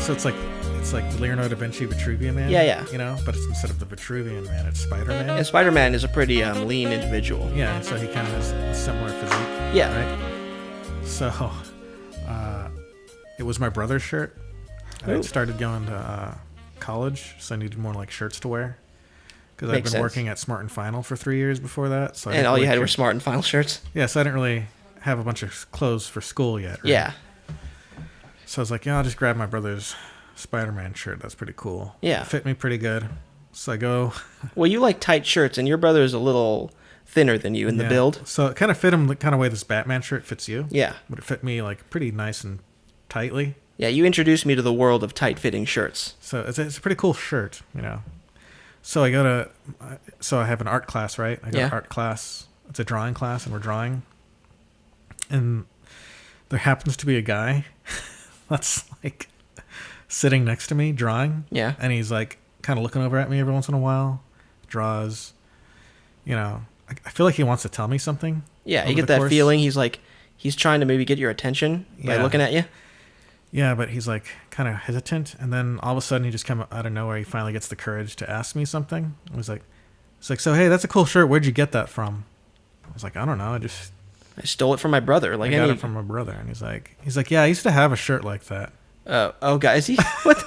So it's like the Leonardo da Vinci Vitruvian Man. Yeah. You know, but it's instead of the Vitruvian Man, it's Spider-Man. And Spider-Man is a pretty lean individual. Yeah, so he kind of has a similar physique. Yeah. Right? So, it was my brother's shirt. I started going to college, so I needed more like shirts to wear. Because I'd been working at Smart and Final for 3 years before that. So and all you had were Smart and Final shirts? Yeah, so I didn't really have a bunch of clothes for school yet. Right? Yeah. So I was like, I'll just grab my brother's Spider-Man shirt. That's pretty cool. Yeah. It fit me pretty good. So I go... Well, you like tight shirts, and your brother is a little thinner than you in the build. So it kind of fit him the kind of way this Batman shirt fits you. Yeah. But it fit me like pretty nice and tightly. Yeah, you introduced me to the world of tight-fitting shirts. So it's a pretty cool shirt, you know. So I have an art class, right? I go to art class. It's a drawing class, and we're drawing. And there happens to be a guy that's like sitting next to me drawing. Yeah. And he's like kind of looking over at me every once in a while. Draws, you know. I feel like he wants to tell me something. Yeah, you get that feeling. He's trying to maybe get your attention by looking at you. Yeah, but he's like kind of hesitant, and then all of a sudden he just come out of nowhere. He finally gets the courage to ask me something. I was like, so hey, that's a cool shirt. Where'd you get that from? I was like, I don't know. I stole it from my brother. I got it from my brother, and he's like, yeah, I used to have a shirt like that. Oh, guys, what?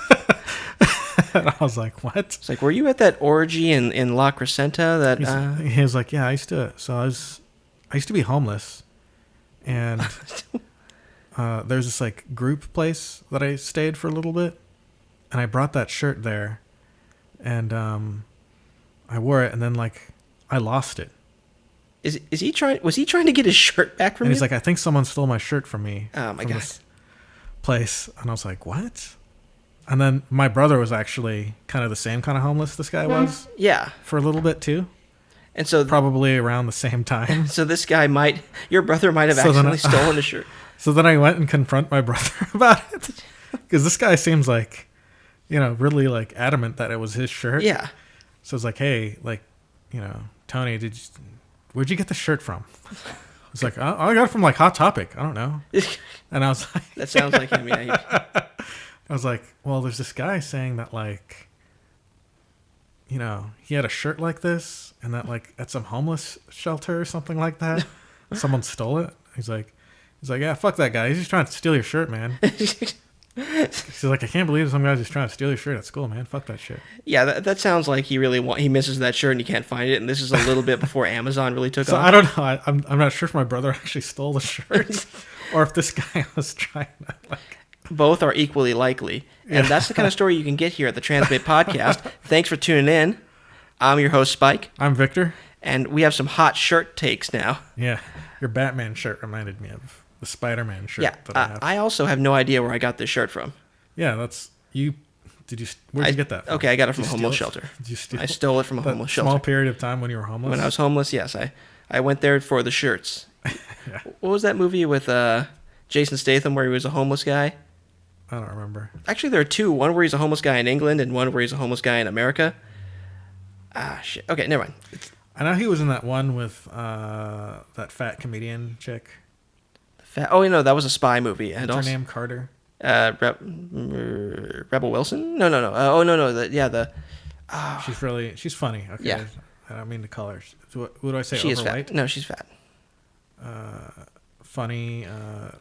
And I was like, what? It's like, were you at that orgy in La Crescenta? He was like, yeah, I used to be homeless, and. There's this like group place that I stayed for a little bit, and I brought that shirt there, and I wore it, and then like I lost it. Was he trying to get his shirt back from you? And he's like, I think someone stole my shirt from me. Oh my god! This place, and I was like, what? And then my brother was actually kind of the same kind of homeless this guy was. Yeah. For a little bit too. And so probably around the same time. So this guy your brother might have accidentally stolen a shirt. So then I went and confront my brother about it, because this guy seems like, you know, really like adamant that it was his shirt. Yeah. So I was like, hey, like, you know, Tony, where'd you get the shirt from? It's like, I got it from like Hot Topic. I don't know. And I was like, that sounds like him. Yeah. I was like, well, there's this guy saying that like, you know, he had a shirt like this, and that like at some homeless shelter or something like that, someone stole it. He's like, yeah, fuck that guy. He's just trying to steal your shirt, man. He's like, I can't believe some guy's just trying to steal your shirt at school, man. Fuck that shit. Yeah, that sounds like he misses that shirt and he can't find it. And this is a little bit before Amazon really took off. I don't know. I'm not sure if my brother actually stole the shirt or if this guy was trying to like. Both are equally likely. And that's the kind of story you can get here at the Transmit Podcast. Thanks for tuning in. I'm your host, Spike. I'm Victor. And we have some hot shirt takes now. Yeah. Your Batman shirt reminded me of the Spider-Man shirt that I have. I also have no idea where I got this shirt from. Yeah, that's you. Where'd you get that from? Okay, I got it from a homeless shelter. Did you steal it? I stole it from a homeless shelter. Small period of time when you were homeless? When I was homeless, yes. I went there for the shirts. Yeah. What was that movie with Jason Statham where he was a homeless guy? I don't remember. Actually, there are two. One where he's a homeless guy in England and one where he's a homeless guy in America. Ah, shit. Okay, never mind. I know he was in that one with that fat comedian chick. Oh, no, that was a spy movie. What's her name? Carter? Rebel Wilson? No. She's funny. Okay. Yeah. I don't mean to call her. What do I say? She overweight? is fat. No, she's fat. Funny.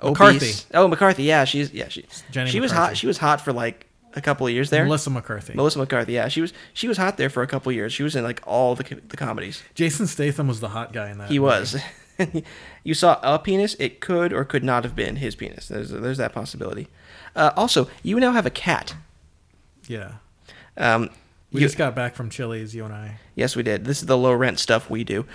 Obese. McCarthy. Oh, McCarthy. Yeah, she was McCarthy. hot. She was hot for like a couple of years there. Melissa McCarthy. Yeah, she was hot there for a couple of years. She was in like all the comedies. Jason Statham was the hot guy in that. He was. You saw a penis. It could or could not have been his penis. There's that possibility. Also, you now have a cat. Yeah. We just got back from Chili's, you and I. Yes, we did. This is the low rent stuff we do.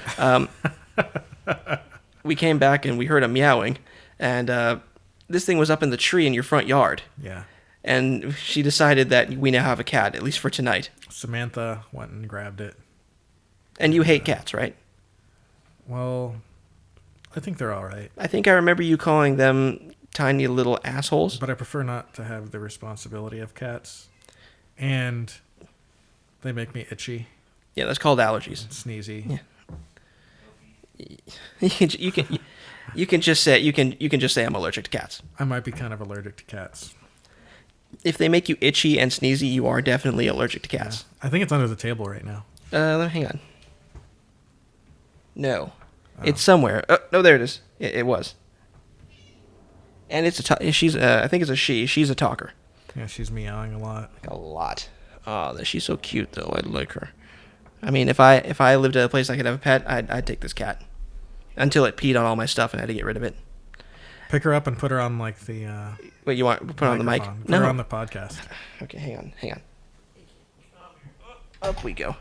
We came back and we heard a meowing, and this thing was up in the tree in your front yard. Yeah. And she decided that we now have a cat, at least for tonight. Samantha went and grabbed it. And you hate cats, right? Well, I think they're all right. I think I remember you calling them tiny little assholes. But I prefer not to have the responsibility of cats. And they make me itchy. Yeah, that's called allergies. And sneezy. Yeah. You can just say I'm allergic to cats. I might be kind of allergic to cats. If they make you itchy and sneezy, you are definitely allergic to cats. Yeah. I think it's under the table right now. Hang on. No. It's somewhere. Oh, no, there it is. It was. And it's she's I think it's a she. She's a talker. Yeah, she's meowing a lot. Like a lot. Oh, she's so cute though. I like her. I mean, if I lived at a place I could have a pet, I'd take this cat. Until it peed on all my stuff and I had to get rid of it. Pick her up and put her on like the. Wait, you want put her on the mic? Put her on the podcast. Okay, hang on. Up we go.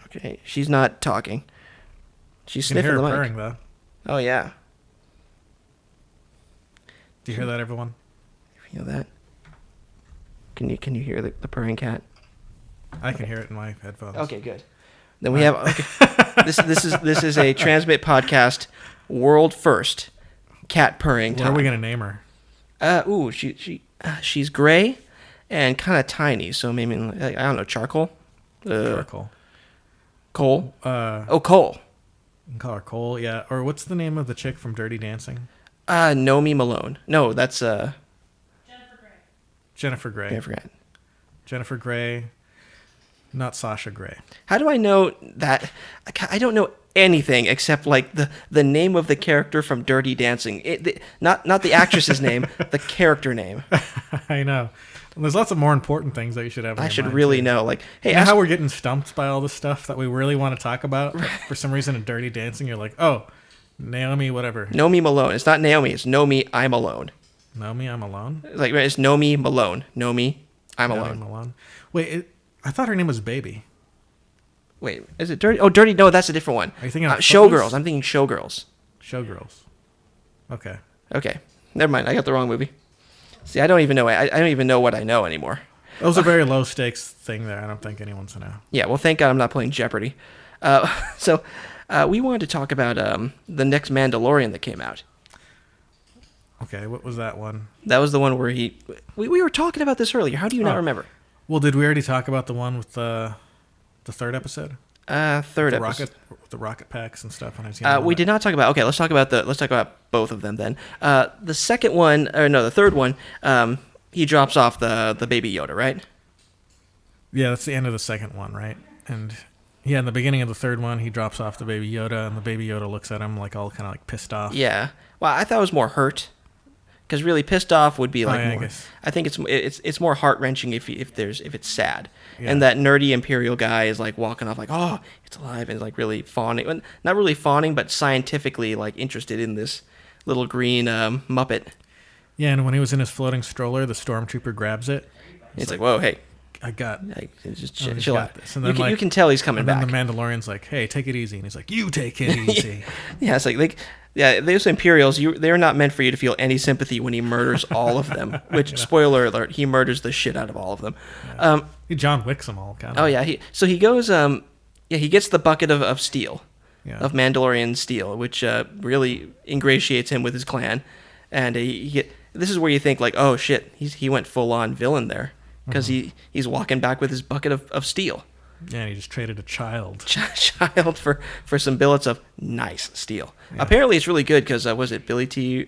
Okay, she's not talking. She's You can sniffing hear the her mic. purring though. Oh yeah. Do you hear that, everyone? You feel that? Can you hear the purring cat? I can hear it in my headphones. Okay, good. Then we have this is a Transmit podcast world first cat purring time. What are we gonna name her? She's gray and kind of tiny, so maybe I don't know, charcoal. Charcoal. Cole. Cole. You can call her Cole, yeah. Or what's the name of the chick from Dirty Dancing? Nomi Malone. No, that's Jennifer Grey. Jennifer Grey. I forgot. Jennifer Grey. Not Sasha Grey. How do I know that? I don't know anything except like the name of the character from Dirty Dancing. Not the actress's name, the character name. I know. And there's lots of more important things that you should have in I your should mind, really too. know. Like, hey, You know how we're getting stumped by all this stuff that we really want to talk about? But for some reason in Dirty Dancing, you're like, oh, Naomi, whatever. Nomi Malone. It's not Naomi. It's Nomi. I'm alone. Naomi, I'm alone? Like it's Nomi Malone. Nomi. I'm Naomi, alone. I'm alone. Wait, I thought her name was Baby. Wait, is it Dirty? Oh, Dirty. No, that's a different one. Are you thinking of Showgirls? Footloose? I'm thinking Showgirls. Showgirls. Okay. Okay, never mind. I got the wrong movie. See, I don't even know. I don't even know what I know anymore. That was a very low stakes thing there. I don't think anyone's gonna know. Yeah, well, thank God I'm not playing Jeopardy. So we wanted to talk about the next Mandalorian that came out. Okay, what was that one? That was the one where we were talking about this earlier. How do you not remember? Well, did we already talk about the one with the third episode? Third The episode. the rocket packs and stuff. We did not talk about. Okay, let's talk about both of them then. The second one, or no, the third one. He drops off the baby Yoda, right? Yeah, that's the end of the second one, right? And yeah, in the beginning of the third one, he drops off the baby Yoda, and the baby Yoda looks at him like all kind of like pissed off. Yeah. Well, I thought it was more hurt, because really pissed off would be like yeah, more. I guess. I think it's more heart wrenching if it's sad, Yeah. and that nerdy Imperial guy is like walking off like, oh, it's alive, and like really fawning, well, not really fawning, but scientifically like interested in this little green Muppet. Yeah, and when he was in his floating stroller, the stormtrooper grabs it. It's like, whoa, hey, I got. just he's chill got out. this. And You then, can, you can tell he's coming And back. then the Mandalorian's like, "Hey, take it easy," and he's like, "You take it easy." Yeah, it's like those Imperials, they're not meant for you to feel any sympathy when he murders all of them. Which, spoiler alert, he murders the shit out of all of them. Yeah. He John Wicks them all, kind of. Oh yeah, he goes. He gets the bucket of steel, Yeah. of Mandalorian steel, which really ingratiates him with his clan, and this is where you think like, oh shit, he went full on villain there, because he's walking back with his bucket of steel. Yeah, and he just traded a child. Child for some billets of nice steel. Yeah. Apparently, it's really good because was it Billy T?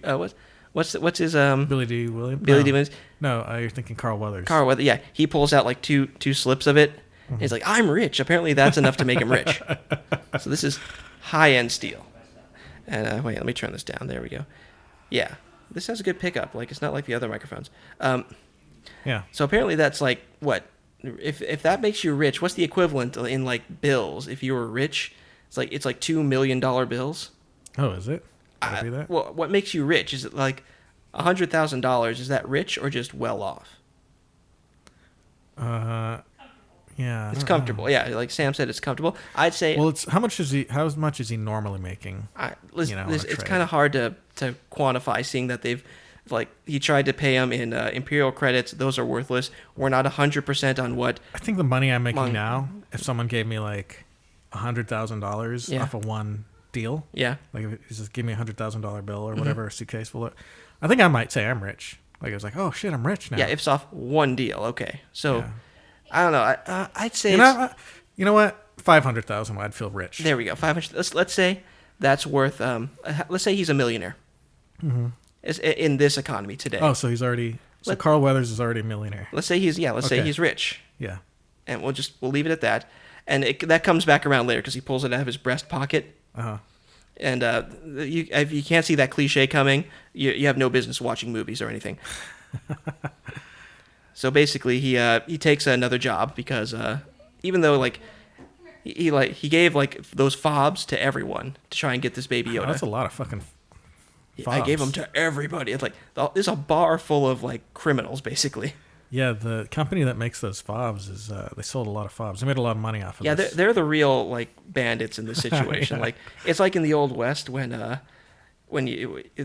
What's his Billy D. Williams. Billy D. Williams? No, you're thinking Carl Weathers. Carl Weathers. Yeah, he pulls out like two slips of it. And he's like, I'm rich. Apparently, that's enough to make him rich. So this is high end steel. And wait, let me turn this down. There we go. Yeah, this has a good pickup. Like it's not like the other microphones. Yeah. So apparently, that's like what. If that makes you rich, what's the equivalent in like bills? If you were rich, it's like $2 million bills. Oh, is it? Would it be that? Well, what makes you rich? Is it like $100,000? Is that rich or just well off? Yeah. It's comfortable. Yeah, like Sam said, it's comfortable. I'd say. Well, it's how much is he normally making? It's kind of hard to quantify, seeing that they've. Like, he tried to pay him in Imperial credits. Those are worthless. We're not 100% on what... I think the money I'm making now, if someone gave me like $100,000 off of one deal, yeah, like if he just give me $100,000 bill or whatever, a suitcase full of, I think I might say I'm rich. Like I was like, oh shit, I'm rich now. Yeah, if it's off one deal, okay. So, Yeah. I don't know. I'd say... You know what? 500,000, I'd feel rich. There we go. 500. Let's say that's worth... let's say he's a millionaire. Mm-hmm. In this economy today. Oh, so he's already... So Carl Weathers is already a millionaire. Let's say let's say he's rich. Yeah. And we'll leave it at that. And that comes back around later because he pulls it out of his breast pocket. Uh-huh. And if you can't see that cliche coming, you have no business watching movies or anything. So basically, he takes another job because even though he gave those fobs to everyone to try and get this baby Yoda. That's a lot of fucking fobs. I gave them to everybody. It's there's a bar full of criminals basically. Yeah, the company that makes those fobs they sold a lot of fobs. They made a lot of money off of it. Yeah, they're the real bandits in this situation. Yeah. It's like in the Old West when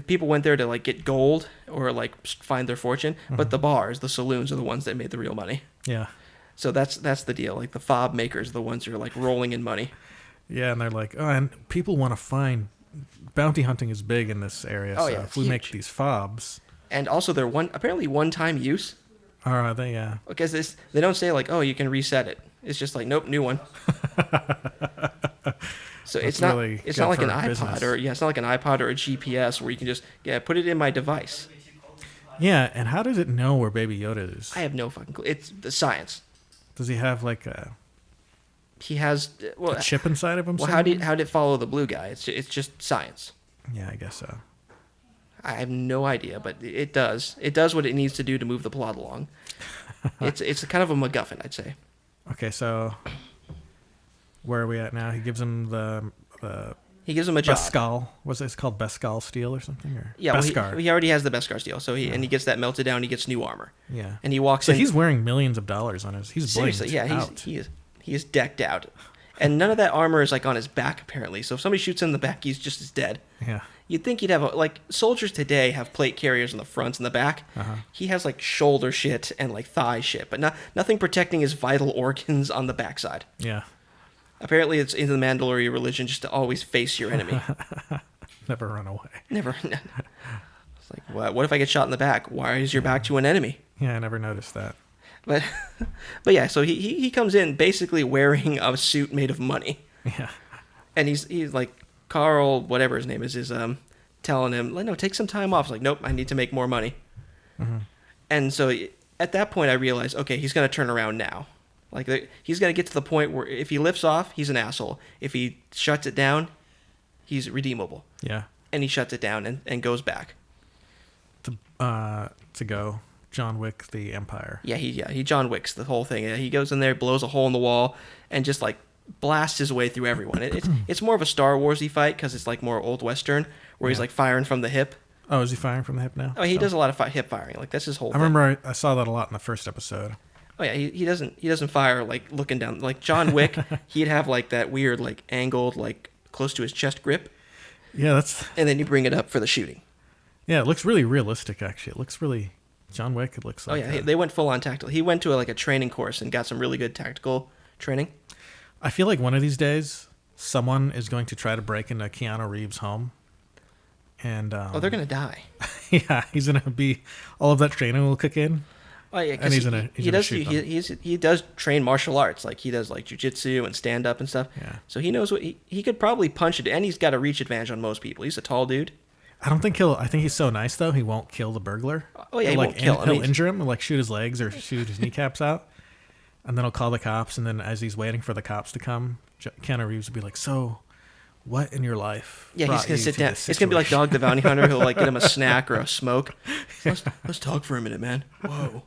people went there to get gold or find their fortune, but the bars, the saloons are the ones that made the real money. Yeah. So that's the deal. The fob makers are the ones who are rolling in money. Yeah, and they're and people want to find bounty hunting is big in this area. Oh, so yeah, if we huge. make these fobs, And also they're apparently one-time use. are they? Yeah. Because they don't say oh, you can reset it. It's just nope, new one. So That's it's not really it's not like good an for iPod business. it's not like an iPod or a GPS where you can just put it in my device. Yeah, and how does it know where Baby Yoda is? I have no fucking clue. It's the science. Does he have a He has chip inside of him? Well, somewhere? how did it follow the blue guy? It's just science. Yeah, I guess so. I have no idea, but it does. It does what it needs to do to move the plot along. It's kind of a MacGuffin, I'd say. Okay, so where are we at now? He gives him the He gives him a job. Beskar. What's it? It's called Beskar steel or something? Or Yeah, well, Beskar. he already has the Beskar steel, so and he gets that melted down. He gets new armor. Yeah. And he walks So in. he's wearing millions of dollars on his. He's Seriously, blinged yeah, out. he is decked out, and none of that armor is on his back apparently. So if somebody shoots him in the back, he's just as dead. Yeah. You'd think he'd have soldiers today have plate carriers in the front and the back. Uh-huh. He has shoulder shit and thigh shit, but nothing protecting his vital organs on the backside. Yeah. Apparently, it's in the Mandalorian religion just to always face your enemy. Never run away. Never. It's what if I get shot in the back? Why is your back to an enemy? Yeah, I never noticed that. But yeah, so he comes in basically wearing a suit made of money, Yeah. and he's Carl, whatever his name is telling him, no, take some time off. It's nope, I need to make more money. Mm-hmm. And so at that point, I realized, okay, he's going to turn around now. He's going to get to the point where if he lifts off, he's an asshole. If he shuts it down, he's redeemable. Yeah. And he shuts it down and goes back. To go John Wick the Empire. Yeah, he John Wicks the whole thing. He goes in there, blows a hole in the wall, and just blasts his way through everyone. It's more of a Star Warsy fight because it's more old Western where he's firing from the hip. Oh, is he firing from the hip now? Oh, he does a lot of hip firing. That's his whole I thing. remember I saw that a lot in the first episode. Oh yeah, he doesn't fire looking down. John Wick, he'd have that weird angled close to his chest grip. Yeah, that's. And then you bring it up for the shooting. Yeah, it looks really realistic. Actually, it looks really John Wick. It looks like. Oh yeah, they went full on tactical. He went to a training course and got some really good tactical training. I feel like one of these days, someone is going to try to break into Keanu Reeves' home, and they're gonna die. Yeah, he's gonna be. All of that training will kick in. Oh yeah, and he's gonna shoot them. he does train martial arts. He does jiu-jitsu and stand up and stuff. Yeah. So he knows what he could probably punch it, and he's got a reach advantage on most people. He's a tall dude. I don't think he'll. I think he's so nice though. He won't kill the burglar. Oh yeah, he won't kill him. He'll injure him, shoot his legs or shoot his kneecaps out, and then he'll call the cops. And then as he's waiting for the cops to come, Keanu Reeves will be like, "So, what in your life?" Yeah, he's gonna sit down. It's It's gonna be like Dog the Bounty Hunter. He'll get him a snack or a smoke. Let's talk for a minute, man. Whoa.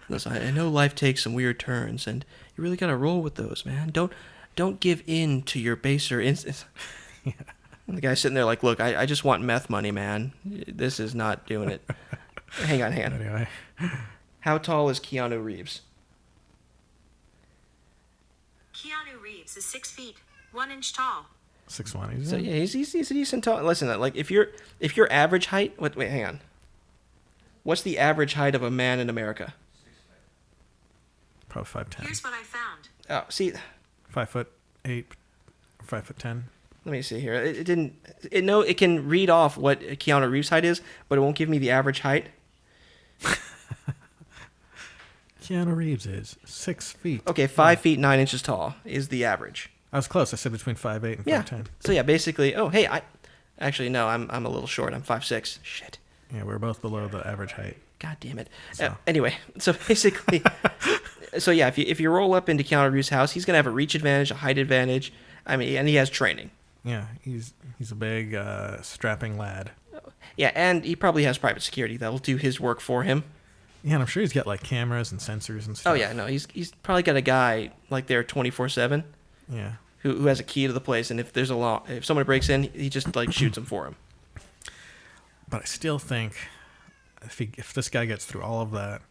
Listen, I know life takes some weird turns, and you really gotta roll with those, man. Don't give in to your baser instincts. Yeah. And the guy's sitting there look, I just want meth money, man. This is not doing it. Hang on. Anyway, How tall is Keanu Reeves? Keanu Reeves is 6 feet, 1 inch tall. 6'1". So yeah, he's a decent tall. Listen, if your average height, wait, hang on. What's the average height of a man in America? Probably 5'10". Here's what I found. Oh, see, 5'8", 5'10". let me see here. It can read off what Keanu Reeves' height is, but it won't give me the average height. Keanu Reeves is 6 feet. Okay, 5 feet 9 inches tall is the average. I was close. I said between 5'8" and Yeah. 5'10". So yeah, basically. Oh, hey, actually no, I'm a little short. I'm 5'6". Shit. Yeah, we're both below the average height. God damn it. So. Anyway, so basically, so yeah, if you roll up into Keanu Reeves' house, he's gonna have a reach advantage, a height advantage. I mean, and he has training. Yeah, he's a big strapping lad. Yeah, and he probably has private security that'll do his work for him. Yeah, and I'm sure he's got like cameras and sensors and stuff. Oh yeah, no, he's probably got a guy like there 24/7. Yeah. Who has a key to the place, and if there's if somebody breaks in, he just like shoots them for him. But I still think if this guy gets through all of that,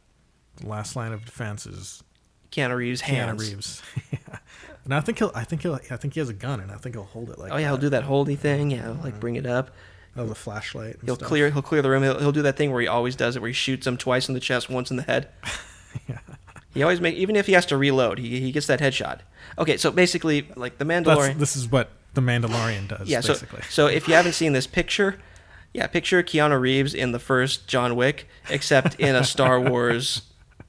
the last line of defense is Keanu Reeves' hands. Keanu Reeves. Yeah. And I think he has a gun, and I think he'll hold it like. Oh yeah, he'll do that holdy thing. Yeah, like bring it up. Oh, the flashlight. And He'll stuff. clear the room. He'll do that thing where he always does it, where he shoots him twice in the chest, once in the head. Yeah. He always even if he has to reload, he gets that headshot. Okay, so basically, like the Mandalorian. This is what the Mandalorian does. Yeah, basically. so if you haven't seen this picture, picture Keanu Reeves in the first John Wick, except in a Star Wars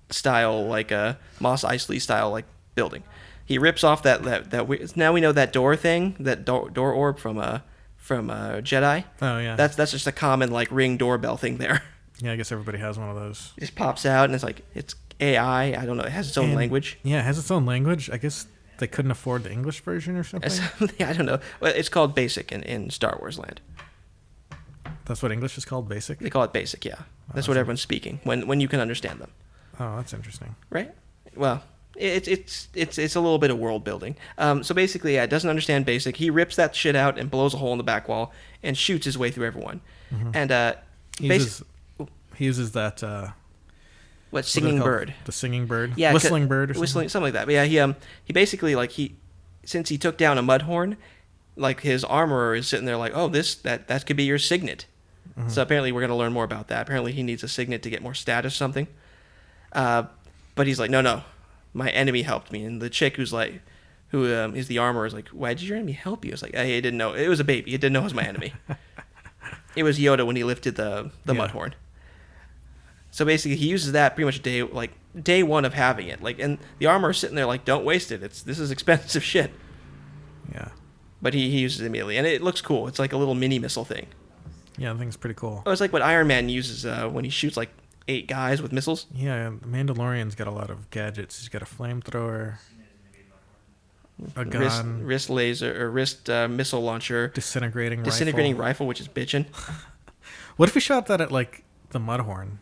style, like a Mos Eisley style, like building. He rips off that now we know that door thing, that door orb from Jedi. Oh yeah. That's just a common like Ring doorbell thing there. Yeah, I guess everybody has one of those. It just pops out and it's AI. I don't know. It has its own language. Yeah, it has its own language. I guess they couldn't afford the English version or something. I don't know. Well, it's called Basic in Star Wars land. That's what English is called, Basic? They call it Basic, yeah. That's what everyone's speaking when you can understand them. Oh, that's interesting. Right? Well, it's a little bit of world building. So basically, it doesn't understand Basic. He rips that shit out and blows a hole in the back wall and shoots his way through everyone. Mm-hmm. And he uses that what singing bird? The singing bird? Yeah, whistling bird or something? Something like that. But yeah, he basically like since he took down a mudhorn, like his armorer is sitting there like, oh, that could be your signet. Mm-hmm. So apparently we're gonna learn more about that. Apparently he needs a signet to get more status or something. But he's like, no, my enemy helped me. And the chick who is the armorer is like, why did your enemy help you? It's like, hey, I didn't know. It was a baby. It didn't know it was my enemy. It was Yoda when he lifted the mudhorn. So basically, he uses that pretty much day one of having it. Like, and the armorer's sitting there like, don't waste it. This is expensive shit. Yeah. But he uses it immediately, and it looks cool. It's like a little mini missile thing. Yeah, the thing's pretty cool. Oh, it's like what Iron Man uses when he shoots like 8 guys with missiles. Yeah, the Mandalorian's got a lot of gadgets. He's got a flamethrower, a gun, wrist laser or wrist missile launcher, disintegrating rifle, which is bitchin'. What if he shot that at like the mudhorn?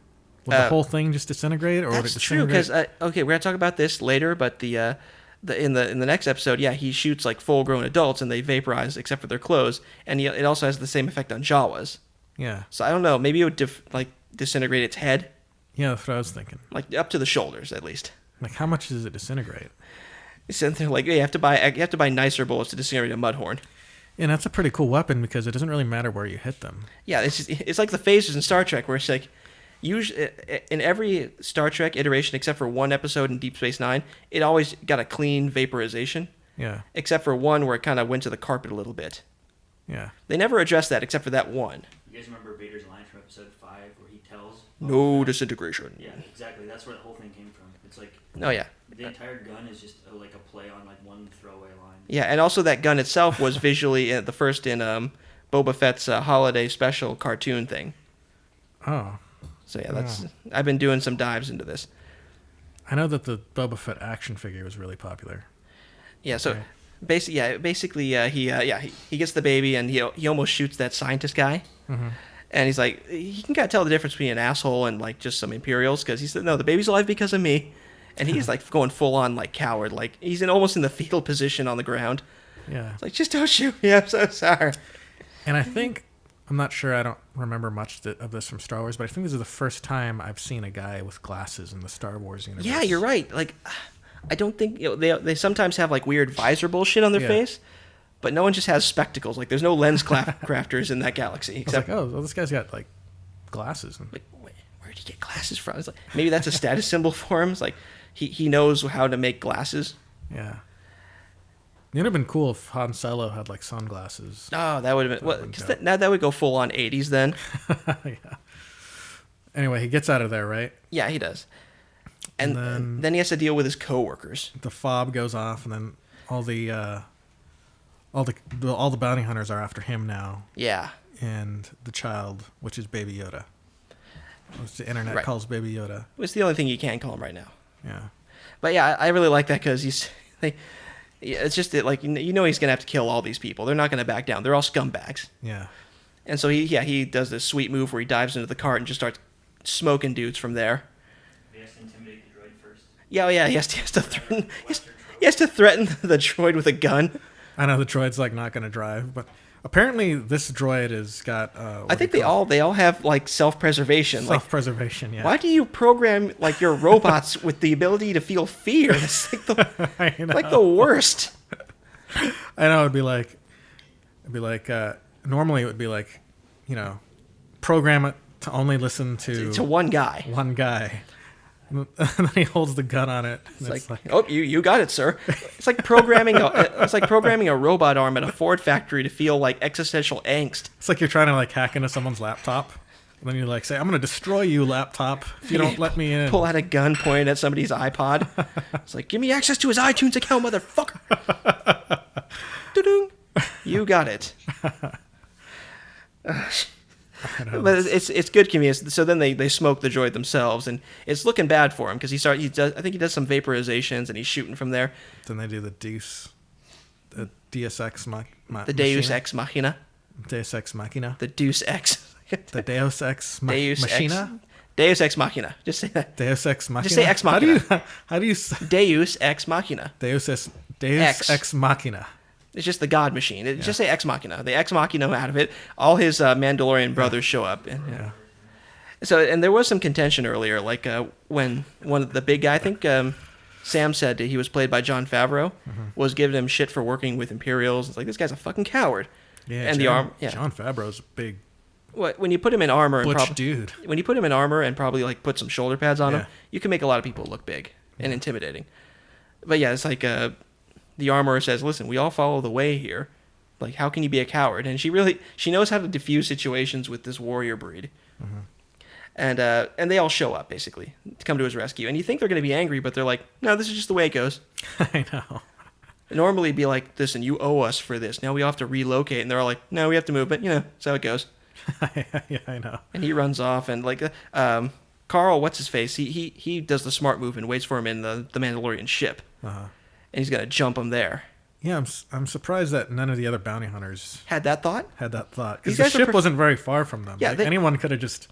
Would the whole thing just disintegrate, or would it disintegrate? That's true, because okay, we're gonna talk about this later, but in the next episode, yeah, he shoots like full-grown adults and they vaporize except for their clothes, and it also has the same effect on Jawas. Yeah. So I don't know, maybe it would disintegrate its head. Yeah, that's what I was thinking. Like up to the shoulders, at least. Like, how much does it disintegrate? So they're like, you have to buy nicer bullets to disintegrate a mudhorn. And that's a pretty cool weapon because it doesn't really matter where you hit them. Yeah, it's like the phasers in Star Trek, where it's like, usually in every Star Trek iteration, except for one episode in Deep Space Nine, it always got a clean vaporization. Yeah. Except for one where it kind of went to the carpet a little bit. Yeah. They never addressed that except for that one. You guys remember Vader's line from episode 5 where he tells... No disintegration. Yeah, exactly. That's where the whole thing came from. It's like... Oh, yeah. The entire gun is just like a play on like one throwaway line. Yeah, and also that gun itself was visually the first in Boba Fett's holiday special cartoon thing. Oh. So yeah, I've been doing some dives into this. I know that the Boba Fett action figure was really popular. Yeah, so basically he gets the baby and he almost shoots that scientist guy. Mm-hmm. And he's like, he can kind of tell the difference between an asshole and like just some Imperials, because he said, no, the baby's alive because of me. And he's like going full on like coward, like he's almost in the fetal position on the ground. Yeah. It's like, just don't shoot me, I'm so sorry. And I think, I'm not sure, I don't remember much of this from Star Wars, but I think this is the first time I've seen a guy with glasses in the Star Wars universe. Yeah, you're right. Like, I don't think, they sometimes have like weird visor bullshit on their face, but no one just has spectacles. Like, there's no lens crafters in that galaxy. Except, I was like, oh, this guy's got like glasses. Like, where did he get glasses from? It's like, maybe that's a status symbol for him. It's like, he knows how to make glasses. Yeah. It would have been cool if Han Solo had like sunglasses. Oh, that would have been... Well, because now that would go full on 80s then. Yeah. Anyway, he gets out of there, right? Yeah, he does. And then he has to deal with his coworkers. The fob goes off, and then all the bounty hunters are after him now. Yeah. And the child, which is Baby Yoda. Which the internet Right. calls Baby Yoda. It's the only thing you can call him right now. Yeah. But yeah, I really like that because it's just that, like, you know he's gonna have to kill all these people. They're not gonna back down. They're all scumbags. Yeah. And so he does this sweet move where he dives into the cart and just starts smoking dudes from there. He has to intimidate the droid first. Yeah, he has to threaten. He has to threaten the droid with a gun. I know the droid's like not going to drive, but apparently this droid has got. I think they all have like self-preservation. Self-preservation. Like, Yeah. why do you program like your robots with the ability to feel fear? It's like I know. like the worst. I know it'd be like, normally it would be like, program it to only listen to one guy. one guy. And then he holds the gun on it. And It's like, oh, you got it, sir. It's like programming a robot arm at a Ford factory to feel like existential angst. it's like you're trying to like hack into someone's laptop. And then you like say, I'm going to destroy you, laptop, if you don't let me in. Pull out a gun pointed at somebody's iPod. It's like, give me access to his iTunes account, motherfucker. Doo-doo. You got it. But it's good convenience. So then they smoke the droid themselves, and it's looking bad for him because I think he does some vaporizations, and he's shooting from there. Then they do the Deus Ex Machina. The Deus Ex Machina. Deus Ex Machina. The Deus Ex. The Deus Ex Deus Machina. Deus Ex Machina. Just say that. Deus Ex Machina. Just say Ex Machina. How do you say Deus Ex Machina. Deus Ex. Ex Machina? It's just the God machine. Just say Ex Machina. The Ex Machina out of it. All his Mandalorian brothers show up. And, Yeah. So, and there was some contention earlier, like when one of the big guy, I think Sam said he was played by Jon Favreau, was giving him shit for working with Imperials. It's like, this guy's a fucking coward. Yeah. And the arm, yeah. John Favreau's a big When you put him in armor, butch dude. when you put him in armor and probably like put some shoulder pads on him, Yeah. you can make a lot of people look big and intimidating. But yeah, it's like the armorer says, "Listen, we all follow the way here. Like, how can you be a coward?" And she knows how to diffuse situations with this warrior breed. And they all show up basically to come to his rescue. And you think they're going to be angry, but they're like, "No, this is just the way it goes." I know. Normally, be like, "Listen, you owe us for this. Now we all have to relocate." And they're all like, "No, we have to move." But that's how it goes. Yeah, I know. And he runs off, and like Carl, what's his face? He does the smart move and waits for him in the Mandalorian ship, Uh-huh. and he's gonna jump him there. Yeah, I'm surprised that none of the other bounty hunters Had that thought? had that thought. These Because the guys are ship wasn't very far from them. Yeah, Like, they- anyone could have just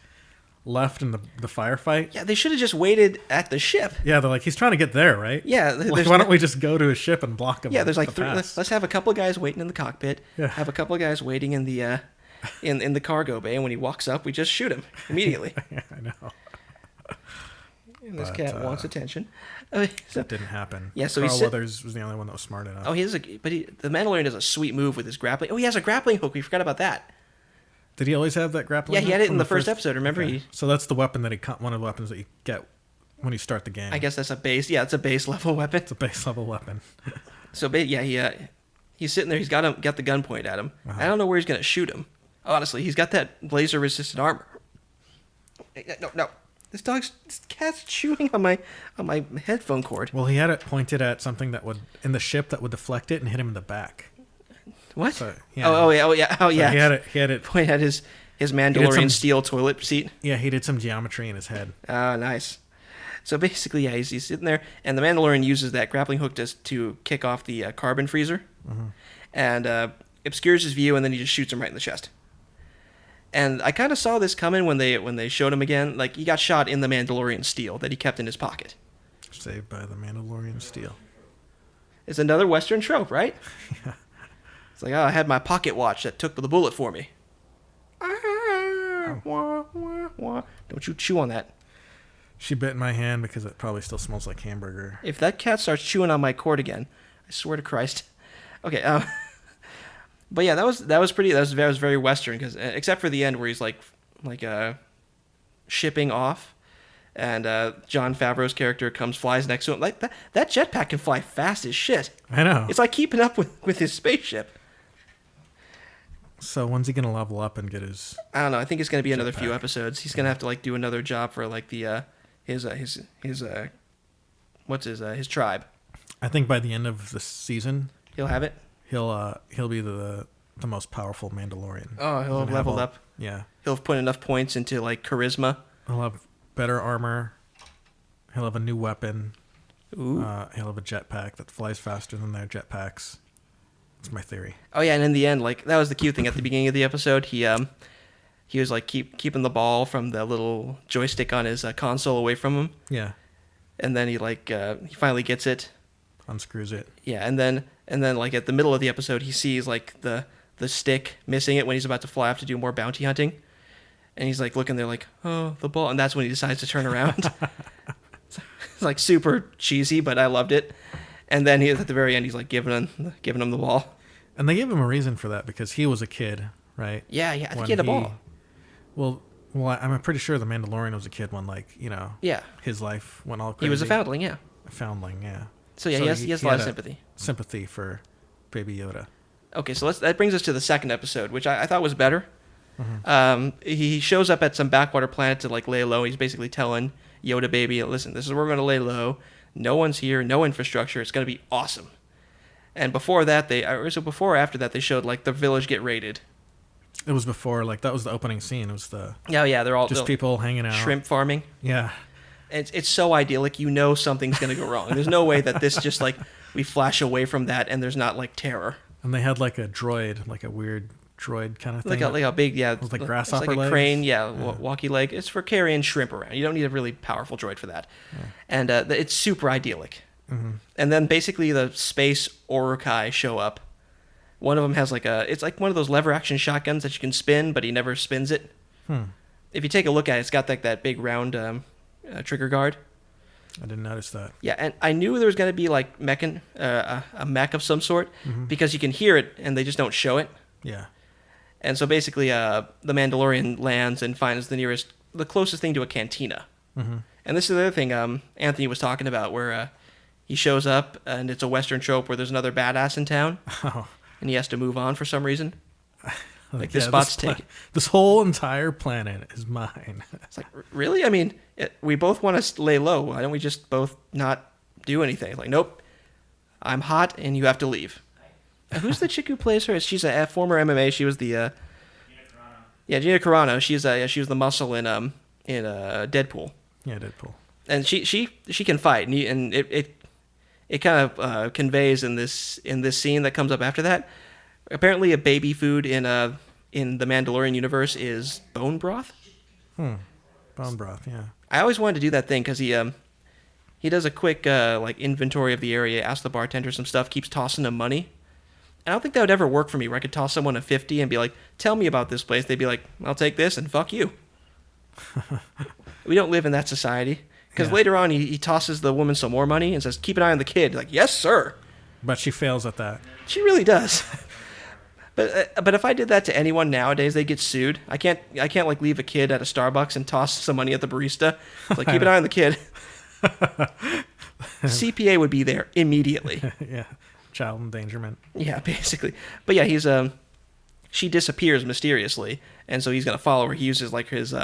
left in the firefight. Yeah, they should have just waited at the ship. Yeah, they're like, he's trying to get there, right? Yeah, Like, there's why no- don't we just go to his ship and block him? Yeah, there's like the three. pass? Let's have a couple of guys waiting in the cockpit. Yeah. Have a couple of guys waiting in the in the cargo bay, and when he walks up, we just shoot him immediately. Yeah, I know. And this But, cat wants attention. So, That didn't happen. Yeah, so Carl he's Weathers was the only one that was smart enough. oh, the Mandalorian does a sweet move with his grappling. Oh, he has a grappling hook. We forgot about that. Did he always have that grappling? Yeah, he hook had it from in the first episode. Remember, Okay. So that's the weapon that one of the weapons that you get when you start the game. I guess that's a base. Yeah, it's a base level weapon. It's a base level weapon. So he's sitting there. He's got the gun pointed at him. Uh-huh. I don't know where he's gonna shoot him. Honestly, he's got that laser resistant armor. No. This cat's chewing on my headphone cord. Well, he had it pointed at something in the ship that would deflect it and hit him in the back. What? So, yeah. Oh yeah. So he had it. Point at his Mandalorian steel toilet seat. Yeah, he did some geometry in his head. Ah, nice. So basically, yeah, he's sitting there, and the Mandalorian uses that grappling hook to kick off the carbon freezer, and obscures his view, and then he just shoots him right in the chest. And I kind of saw this coming when they showed him again. Like, he got shot in the Mandalorian steel that he kept in his pocket. Saved by the Mandalorian steel. It's another Western trope, right? Yeah. It's like, I had my pocket watch that took the bullet for me. Don't you chew on that. She bit my hand because it probably still smells like hamburger. If that cat starts chewing on my cord again, I swear to Christ. Okay, but yeah, that was very Western, because except for the end where he's like shipping off, and Jon Favreau's character flies next to him. Like that jetpack can fly fast as shit. I know. It's like keeping up with his spaceship. So when's he gonna level up and get his? I don't know. I think it's gonna be another few Jetpack. episodes. He's gonna have to do another job for his tribe. I think by the end of the season, He'll have it. he'll be the most powerful Mandalorian. Oh, he'll have He's gonna leveled all- up. Yeah. He'll have put enough points into charisma He'll have better armor. He'll have a new weapon. Ooh. He'll have a jetpack that flies faster than their jetpacks. That's my theory. Oh yeah, and in the end, like that was the cute thing at the beginning of the episode. He was like keeping the ball from the little joystick on his console away from him. Yeah. And then he finally gets it. Unscrews it. Yeah, and then like at the middle of the episode, he sees like the stick missing it when he's about to fly off to do more bounty hunting, and he's like looking there like, oh, the ball, and that's when he decides to turn around. It's like super cheesy, but I loved it. And then at the very end, he's like giving him the ball. And they gave him a reason for that because he was a kid, right? Yeah, I think he had a ball. Well, I'm pretty sure the Mandalorian was a kid when, like, yeah, his life went all crazy. He was a foundling, yeah. A foundling, yeah. So yeah, he has a lot of sympathy. Sympathy for Baby Yoda. Okay, so that brings us to the second episode, which I thought was better. Mm-hmm. He shows up at some backwater planet to like lay low. He's basically telling Yoda baby, listen, this is where we're going to lay low. No one's here, no infrastructure. It's going to be awesome. And before that, before or after that, they showed like the village get raided. It was before, like that was the opening scene. It was they're all just people hanging out, shrimp farming. Yeah, it's so idyllic. You know something's going to go wrong. There's no way that this just like we flash away from that and there's not like terror. And they had like a droid, like a weird droid kind of thing. Like a big, yeah. It was like grasshopper it's like a legs. crane, walkie leg. It's for carrying shrimp around. You don't need a really powerful droid for that. Yeah. And it's super idyllic. Mm-hmm. And then basically the space Urukai show up. One of them has it's like one of those lever action shotguns that you can spin, but he never spins it. If you take a look at it, it's got like that big round trigger guard. I didn't notice that. Yeah, and I knew there was going to be like a mech of some sort because you can hear it and they just don't show it. Yeah. And so basically the Mandalorian lands and finds the closest thing to a cantina. Mm-hmm. And this is the other thing Anthony was talking about where he shows up and it's a Western trope where there's another badass in town. Oh. And he has to move on for some reason. Like this spot's taken. This whole entire planet is mine. It's like, really? I mean, we both want to lay low. Why don't we just both not do anything? Like, nope, I'm hot and you have to leave. Who's the chick who plays her? She's a former MMA. She was the Gina Carano. Yeah, Gina Carano. She was the muscle in Deadpool. Yeah, Deadpool. And she can fight, and it kind of conveys in this scene that comes up after that. Apparently, a baby food in the Mandalorian universe is bone broth. Bone broth, yeah. I always wanted to do that thing because he does a quick like inventory of the area, asks the bartender some stuff, keeps tossing him money. I don't think that would ever work for me, where I could toss someone a 50 and be like, tell me about this place. They'd be like, I'll take this and fuck you. We don't live in that society. Because later on, he tosses the woman some more money and says, keep an eye on the kid. Like, yes, sir. But she fails at that. She really does. But if I did that to anyone nowadays, they get sued. I can't like leave a kid at a Starbucks and toss some money at the barista. It's like, keep an eye on the kid. CPA would be there immediately. Yeah. Child endangerment. Yeah, basically. But yeah, she disappears mysteriously, and so he's gonna follow her. He uses like his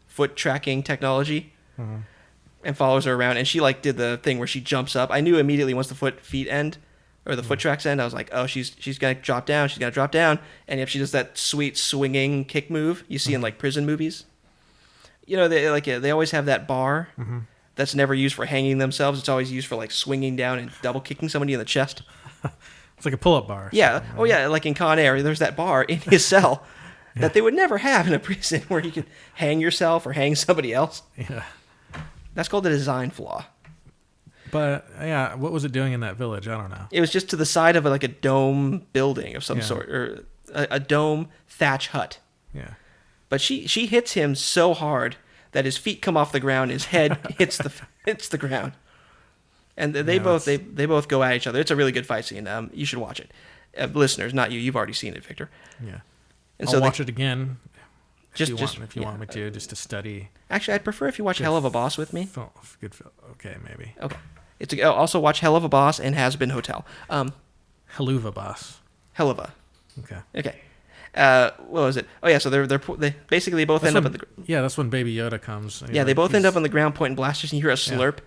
foot tracking technology, and follows her around. And she like did the thing where she jumps up. I knew immediately once the foot tracks end, I was like, oh, she's gonna drop down. She's gonna drop down. And if she does that sweet swinging kick move you see in like prison movies, they always have that bar that's never used for hanging themselves. It's always used for like swinging down and double kicking somebody in the chest. It's like a pull-up bar. Yeah. Oh, yeah. Like in Con Air, there's that bar in his cell that they would never have in a prison where you could hang yourself or hang somebody else. Yeah. That's called a design flaw. But, yeah, what was it doing in that village? I don't know. It was just to the side of like a dome building of some sort, or a dome thatch hut. Yeah. But she hits him so hard that his feet come off the ground, his head hits the ground. And they both go at each other. It's a really good fight scene. You should watch it. Listeners, not you. You've already seen it, Victor. Yeah. And I'll watch it again if you want me to, just to study. Actually, I'd prefer if you watch Hell of a Boss with me. Good film. Okay, maybe. Okay. Also watch Hell of a Boss and Has Been Hotel. Helluva Boss. Helluva. Okay. What was it? Oh yeah, so they basically both end up at the. Yeah, that's when Baby Yoda comes. Yeah, they both end up on the ground pointing blasters, and you hear a slurp.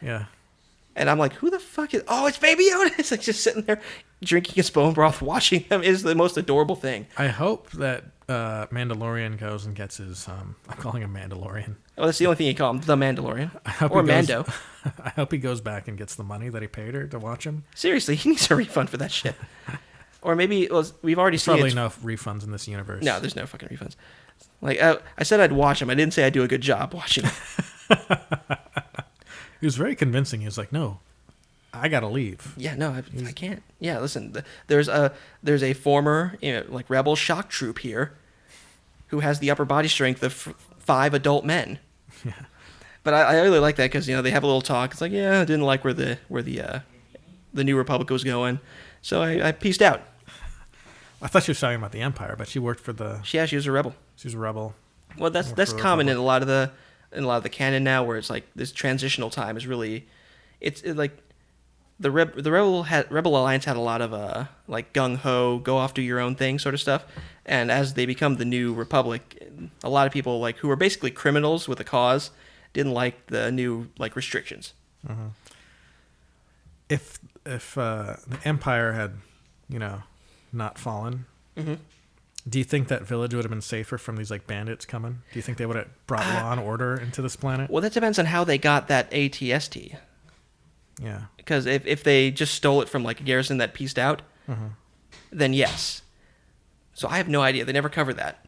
Yeah. And I'm like, who the fuck is... Oh, it's Baby Yoda! It's like just sitting there drinking his bone broth, watching him is the most adorable thing. I hope that Mandalorian goes and gets his, I'm calling him Mandalorian. Oh, that's the only thing you call him, the Mandalorian. hope Or he goes- Mando. I hope he goes back and gets the money that he paid her to watch him. Seriously, he needs a refund for that shit. Or maybe, well, we've already seen Probably it. no refunds in this universe. No, there's no fucking refunds. Like, I said I'd watch him. I didn't say I'd do a good job watching him. He was very convincing. He was like, no, I gotta leave. Yeah, no, I can't. Yeah, listen, there's a former like rebel shock troop here who has the upper body strength of 5 adult men. Yeah. But I really like that because they have a little talk. It's like, yeah, I didn't like where the New Republic was going, so I pieced out. I thought she was talking about the Empire, but she worked for the. She was a rebel. She was a rebel. Well, that's Worked for the common in Republic. a lot of the canon now, where it's like this transitional time is really, it's like the rebel alliance had a lot of like gung ho, go off do your own thing sort of stuff, and as they become the New Republic, a lot of people like who were basically criminals with a cause didn't like the new like restrictions. Mm-hmm. If the Empire had, not fallen, Mm-hmm. do you think that village would have been safer from these like bandits coming? Do you think they would have brought law and order into this planet? Well, that depends on how they got that ATST. Yeah. Because if they just stole it from like a garrison that pieced out, Mm-hmm. then yes. So I have no idea. They never cover that.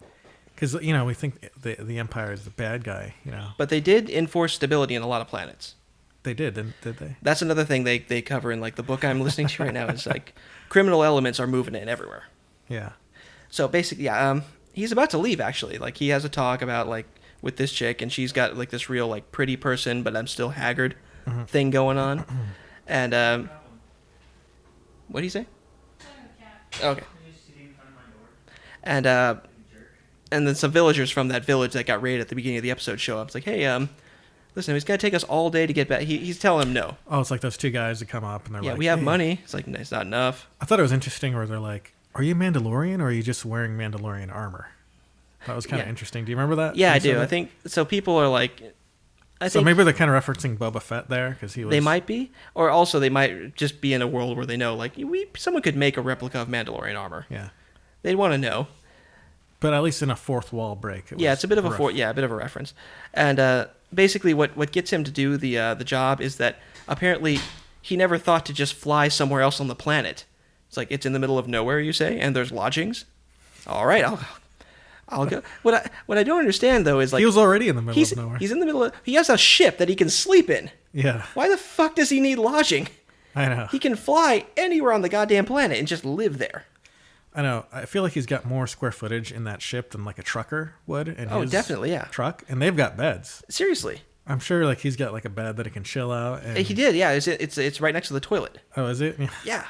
Because we think the Empire is the bad guy. But they did enforce stability in a lot of planets. They did, did they? That's another thing they cover in like the book I'm listening to right now. Is like criminal elements are moving in everywhere. Yeah. So basically, yeah, he's about to leave actually. Like he has a talk about like with this chick, and she's got like this real like pretty person, but I'm still haggard thing going on. And what do you say? Okay. And then some villagers from that village that got raided at the beginning of the episode show up. It's like, hey, listen, it's gonna take us all day to get back. He's telling him no. Oh, it's like those two guys that come up and they're Yeah, like, we have "Hey." money. It's like, it's not enough. I thought it was interesting where they're like, are you Mandalorian or are you just wearing Mandalorian armor? That was kind of Yeah. interesting. Do you remember that? Yeah, When I you said do. I that? think so. People are like, I So think maybe they're kind of referencing Boba Fett there because he was. they might be, or also they might just be in a world where they know, like, someone could make a replica of Mandalorian armor. Yeah. They'd want to know. But at least in a fourth wall break. Yeah, it's a bit of a a bit of a reference. And basically, what gets him to do the job is that apparently he never thought to just fly somewhere else on the planet. It's like it's in the middle of nowhere, you say, and there's lodgings. All right, I'll go. What I don't understand though is like he was already in the middle of nowhere. he's in the middle of. He has a ship that he can sleep in. Yeah, Why the fuck does he need lodging? I know. He can fly anywhere on the goddamn planet and just live there. I know. I feel like he's got more square footage in that ship than like a trucker would in Oh, his definitely, yeah. truck. And they've got beds. Seriously. I'm sure like he's got like a bed that he can chill out. And... He did, yeah. It's right next to the toilet. Oh, is it? Yeah. Yeah.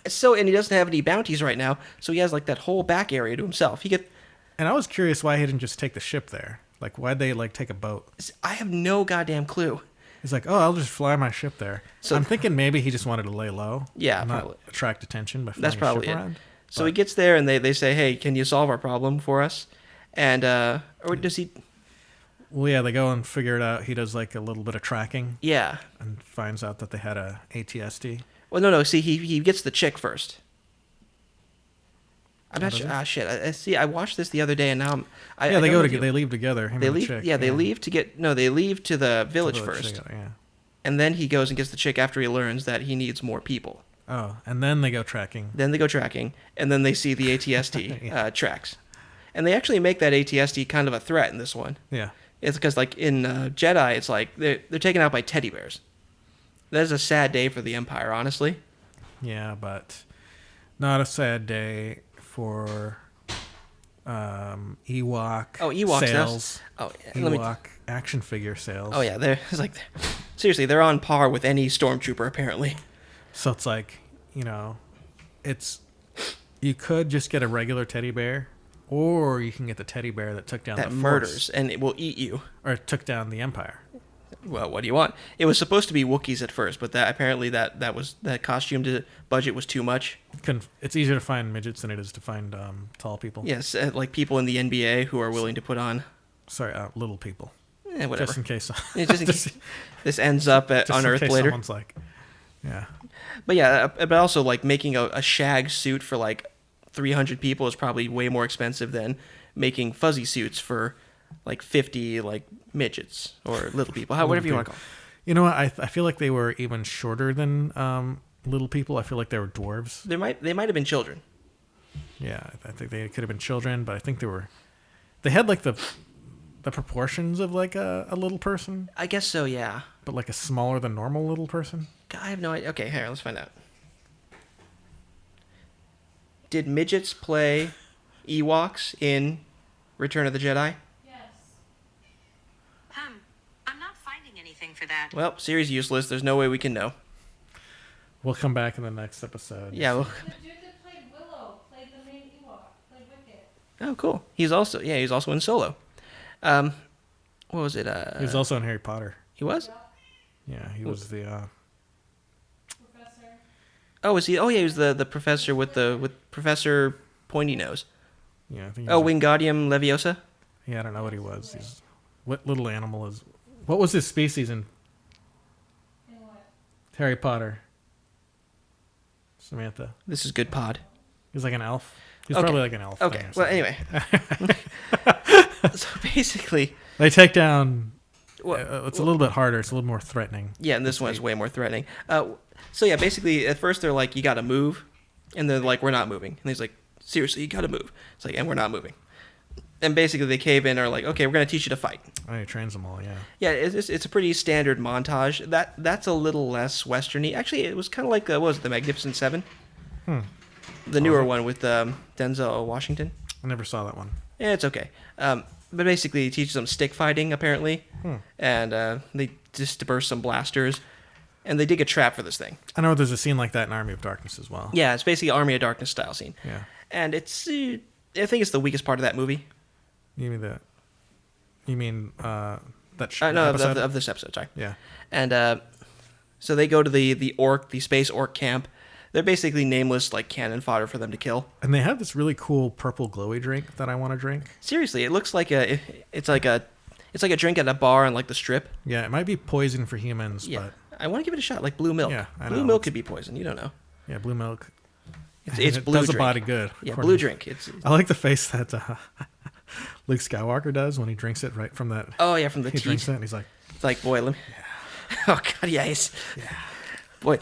So, and he doesn't have any bounties right now, so he has like that whole back area to himself. And I was curious why he didn't just take the ship there. Like, why'd they like take a boat? I have no goddamn clue. He's like, oh, I'll just fly my ship there. So- I'm thinking maybe he just wanted to lay low. Yeah, and not probably. attract attention by flying That's a probably ship it. around. So he gets there and they say, hey, can you solve our problem for us? And, or does he? Well, yeah, they go and figure it out. He does like a little bit of tracking Yeah. and finds out that they had a ATSD. Well, no. See, he gets the chick first. I'm not does sure. he? Ah, shit. I see. I watched this the other day and now Yeah, they go to they leave together. Him They and the leave. chick. Yeah, they leave to get. No, they leave to the village first. Together, yeah. And then he goes and gets the chick after he learns that he needs more people. Oh, and then they go tracking. Then they go tracking, and then they see the ATST Yeah. tracks. And they actually make that ATST kind of a threat in this one. Yeah. It's because, like, in Jedi, it's like they're taken out by teddy bears. That is a sad day for the Empire, honestly. Yeah, but not a sad day for Ewok Ewoks now. sales. Oh, yeah, Ewok action figure sales. Oh yeah, it's like seriously, they're on par with any stormtrooper apparently. So it's like, you could just get a regular teddy bear, or you can get the teddy bear that took down That the murders Force, and it will eat you. or took down the Empire. Well, what do you want? It was supposed to be Wookiees at first, but that apparently that costume budget was too much. It's easier to find midgets than it is to find tall people. Yes, like people in the NBA who are willing to put on. Sorry, little people. Whatever. Just in case. Yeah, just in case this ends up just on in Earth case later. Someone's like, yeah. But yeah, but also like making a shag suit for like 300 people is probably way more expensive than making fuzzy suits for like 50 like midgets or little people, whatever you want to call them. You know what? I feel like they were even shorter than little people. I feel like they were dwarves. They might have been children. Yeah, I think they could have been children, but I think they had like the proportions of like a little person, I guess so, yeah. but like a smaller than normal little person. God, I have no idea. Okay, here, let's find out. Did midgets play Ewoks in Return of the Jedi? I'm not finding anything for that. Well, series useless. There's no way we can know. We'll come back in the next episode. Yeah. Well, The dude that played Willow played the main Ewok, played Wicket. oh, cool. He's also in Solo. What was it? He was also in Harry Potter. He was? Yeah, he was the. Professor. Oh, was he? Oh, yeah, he was the professor with Professor Pointy Nose. Yeah, I think. Oh, Wingardium Leviosa. Yeah, I don't know what he was. What little animal is? What was his species in In what? Harry Potter? Samantha. This is good pod. He was like an elf. He's Okay. probably like an elf. Okay. thing or Well, something. anyway. So basically, They take down. Well, It's a little bit harder. It's a little more threatening. yeah, and this one is way more threatening. So yeah, basically, at first they're like, "You got to move," and they're like, "We're not moving." And he's like, "Seriously, you got to move." It's like, "And we're not moving." And basically, they cave in and are like, "Okay, we're gonna teach you to fight." Oh, he trains them all. Yeah. Yeah, it's a pretty standard montage. That's a little less westerny. Actually, it was kind of like what was it, the Magnificent Seven? The newer one with Denzel Washington. I never saw that one. Yeah, it's okay. But basically, he teaches them stick fighting apparently, and they disperse some blasters, and they dig a trap for this thing. I know there's a scene like that in Army of Darkness as well. Yeah, it's basically Army of Darkness style scene. Yeah. And it's I think it's the weakest part of that movie. You mean that? You mean that? No, episode? of this episode. Sorry. Yeah. And so they go to the space orc camp. They're basically nameless, like cannon fodder for them to kill. And they have this really cool purple glowy drink that I want to drink. Seriously, it looks like it's like a drink at a bar on like the Strip. Yeah, it might be poison for humans, Yeah, but I want to give it a shot, like blue milk. Yeah, I blue know. milk could be poison. You don't know. yeah, blue milk. It's it blue does drink. the body good. Yeah, according blue to- drink. It's I like the face that Luke Skywalker does when he drinks it right from that. oh yeah, from the He drinks teeth. it and he's like, It's like, boy, let me. Oh god, yeah, boy.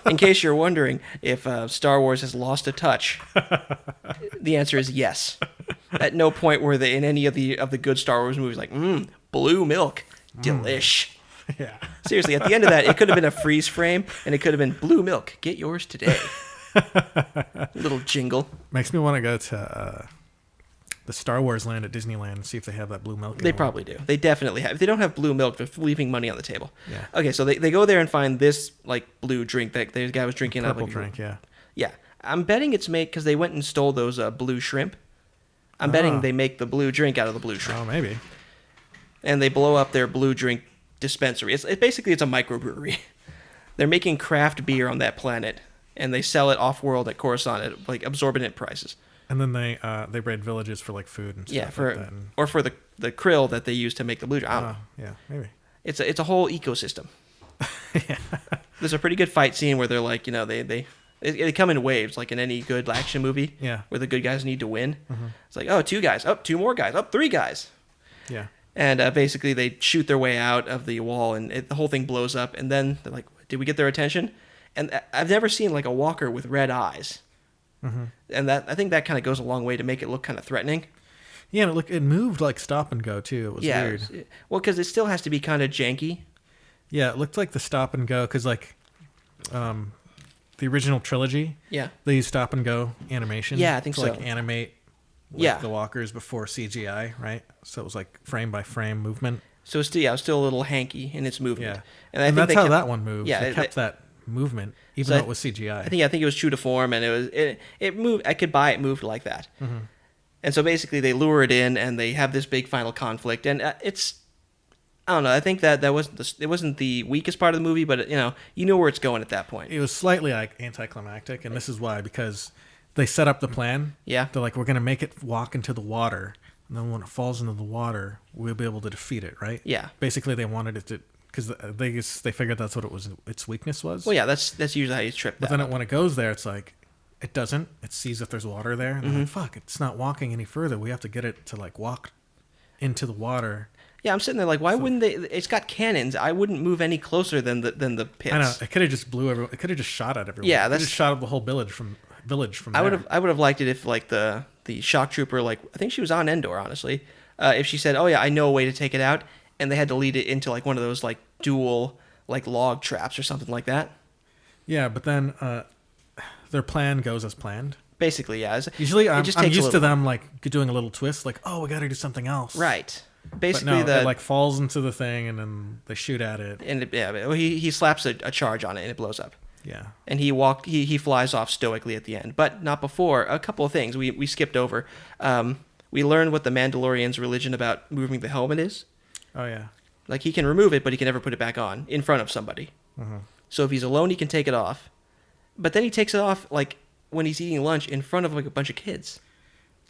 In case you're wondering if Star Wars has lost a touch, the answer is yes. At no point were they in any of the good Star Wars movies like, blue milk, delish. yeah. Seriously, at the end of that, it could have been a freeze frame, and it could have been blue milk. Get yours today. Little jingle. Makes me want to go to the Star Wars land at Disneyland and see if they have that blue milk. They anymore. probably do. They definitely have. If they don't have blue milk, they're leaving money on the table. Yeah. Okay, so they go there and find this like blue drink that the guy was drinking. out of, Purple like, drink, yeah. Yeah, I'm betting it's made because they went and stole those blue shrimp. I'm betting they make the blue drink out of the blue shrimp, Oh, maybe. and they blow up their blue drink dispensary. It's basically a microbrewery. They're making craft beer on that planet, and they sell it off world at Coruscant at like exorbitant prices. And then they raid villages for like food and stuff Yeah, like that. And, or for the krill that they use to make the blue drink. I don't know. yeah, maybe. It's a whole ecosystem. There's a pretty good fight scene where they're like, they come in waves, like in any good action movie. Yeah. Where the good guys need to win. It's like, oh, 2 guys, oh, 2 more guys, oh, 3 guys. Yeah. And basically they shoot their way out of the wall, and the whole thing blows up. And then they're like, did we get their attention? And I've never seen like a walker with red eyes. And I think that kind of goes a long way to make it look kind of threatening. Yeah, and it moved like stop and go too. It was weird. Well, because it still has to be kind of janky. Yeah, it looked like the stop and go because like the original trilogy. Yeah. They used stop and go animation. Yeah, I think to so. like animate Yeah. the walkers before CGI, right? So it was like frame by frame movement. So it's still a little hanky in its movement. Yeah, And I think that's they how kept- that one moved. Yeah, they kept that movement even So though it was CGI. I think it was true to form, and it moved. I could buy it moved like that. And so basically, they lure it in, and they have this big final conflict, and it's. I don't know. I think that wasn't the weakest part of the movie, but you know where it's going at that point. It was slightly like anticlimactic, and this is why, because they set up the plan. Yeah. They're like, we're going to make it walk into the water, and then when it falls into the water, we'll be able to defeat it, right? Yeah. Basically, they wanted it to, because they figured that's what its weakness was. Well, yeah, that's usually how you trip But that. then when it goes there, it's like, it doesn't. It sees if there's water there. And they're like, fuck, it's not walking any further. We have to get it to like walk into the water. Yeah, I'm sitting there like, why wouldn't they? It's got cannons. I wouldn't move any closer than the pits. I know. It could have just blew everyone. It could have just shot at everyone. Yeah, it just shot at the whole village from I there. would have liked it if like the shock trooper, like I think she was on Endor, honestly. If she said, "Oh yeah, I know a way to take it out," and they had to lead it into like one of those like dual like log traps or something like that. Yeah, but then their plan goes as planned. Basically, yeah. Usually, I'm just takes a used to little- them like doing a little twist, like, "Oh, we got to do something else." Right. But Basically, no, it like falls into the thing, and then they shoot at it. and he slaps a charge on it and it blows up. Yeah. And he flies off stoically at the end, but not before. A couple of things we skipped over. We learned what the Mandalorian's religion about moving the helmet is. Oh yeah. Like he can remove it, but he can never put it back on in front of somebody. Mm-hmm. So if he's alone, he can take it off. But then he takes it off like when he's eating lunch in front of like a bunch of kids.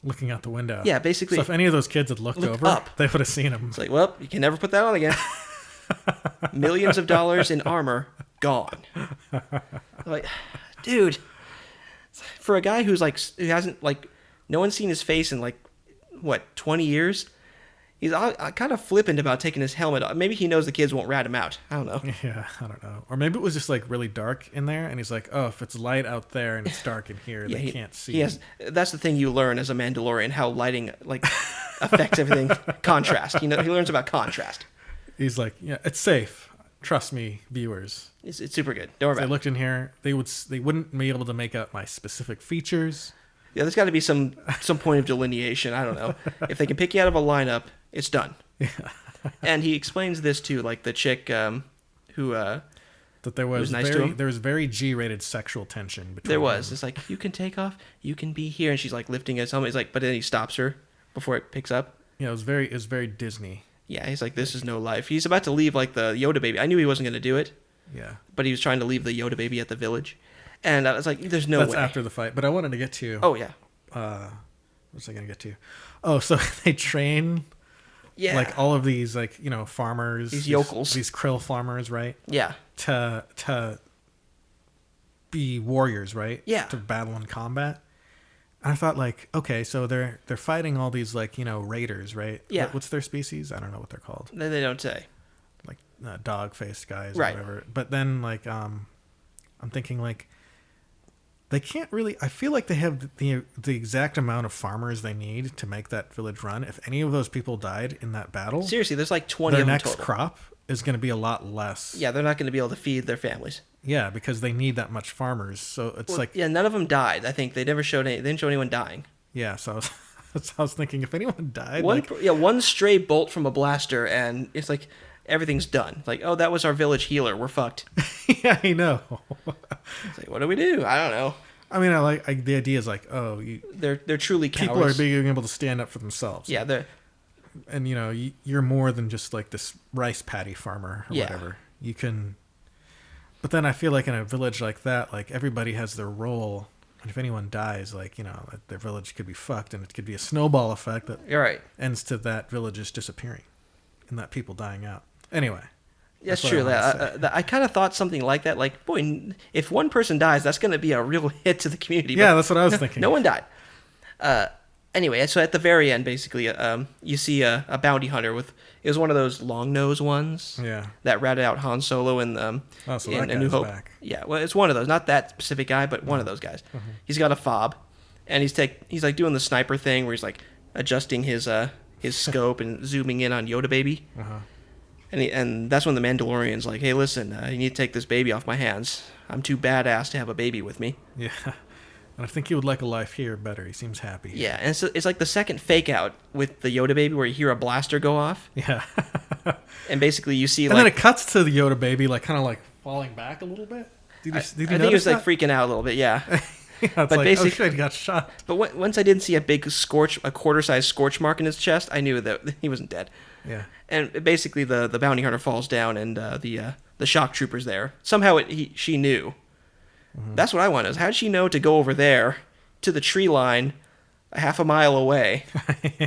Looking out the window. Yeah, basically. So if any of those kids had looked over, up. they would have seen him. It's like, well, you can never put that on again. Millions of dollars in armor gone. Like, dude, for a guy who hasn't like, no one's seen his face in like, what, 20 years? He's kind of flippant about taking his helmet off. Maybe he knows the kids won't rat him out. I don't know. Yeah, I don't know. Or maybe it was just like really dark in there, and he's like, "Oh, if it's light out there and it's dark in here, they can't see." That's the thing you learn as a Mandalorian, how lighting like affects everything. Contrast. He learns about contrast. He's like, "Yeah, it's safe. Trust me, viewers." It's super good. Don't worry If they about it. looked in here, they wouldn't be able to make out my specific features. Yeah, there's got to be some point of delineation. I don't know. If they can pick you out of a lineup, it's done. Yeah. And he explains this too, like the chick who That there was nice to him. there was very G-rated sexual tension between there was. them. It's like, you can take off, you can be here, and she's like lifting his helmet. He's like, but then he stops her before it picks up. Yeah, it was very Disney. Yeah, he's like, this is no life. He's about to leave like the Yoda baby. I knew he wasn't going to do it, Yeah. but he was trying to leave the Yoda baby at the village. And I was like, there's no That's way. after the fight, but I wanted to get to. Oh, yeah. What was I gonna get to? Oh, so they train Yeah. like all of these like farmers, These yokels. these krill farmers, right? Yeah. To be warriors, right? Yeah. To battle in combat. And I thought like, okay, so they're fighting all these like raiders, right? Yeah. What's their species? I don't know what they're called. They don't say. Like dog-faced guys, Right. or whatever. But then like I'm thinking like. They can't really. I feel like they have the exact amount of farmers they need to make that village run. If any of those people died in that battle, Seriously, there's like 20 their of them next total. crop is going to be a lot less. Yeah, they're not going to be able to feed their families. Yeah, because they need that much farmers. So it's like, Yeah, none of them died. I think they never showed any. They didn't show anyone dying. yeah. So I was thinking, if anyone died, One stray bolt from a blaster, and it's like everything's done. Like, oh, that was our village healer. We're fucked. yeah, I know. It's like, what do we do? I don't know. I mean, I the idea is like, oh, They're truly cowards. people are being able to stand up for themselves. Yeah, they're And you're more than just like this rice paddy farmer or Yeah. whatever. You can. But then I feel like in a village like that, like everybody has their role, and if anyone dies, like their village could be fucked, and it could be a snowball effect that you're right. ends to that village just disappearing, and that people dying out. Anyway, That's what I true. wanted to I kind of thought something like that. Like, boy, if one person dies, that's going to be a real hit to the community. yeah, But that's what I was thinking. no one died. Anyway, so at the very end, basically, you see a bounty hunter it was one of those long nose ones. Yeah. That ratted out Han Solo in Oh, so in that A New guy's Hope. back. Yeah, well, it's one of those. Not that specific guy, but one of those guys. He's got a fob, and he's like doing the sniper thing where he's like adjusting his scope and zooming in on Yoda baby. Uh-huh. And that's when the Mandalorian's like, hey, listen, you need to take this baby off my hands. I'm too badass to have a baby with me. Yeah. And I think he would like a life here better. He seems happy. Yeah, and it's like the second fake out with the Yoda baby where you hear a blaster go off. Yeah. And basically you see And then like... it cuts to the Yoda baby, like kind of like falling back a little bit. Did you I think notice he was like that? freaking out a little bit, yeah. Yeah, it's but like, basically- oh shit, he got shot. But once I didn't see a big a quarter-sized scorch mark in his chest, I knew that he wasn't dead. Yeah. And basically the bounty hunter falls down, and the shock trooper's there. Somehow she knew. Mm-hmm. That's what I want is, how did she know to go over there to the tree line a half a mile away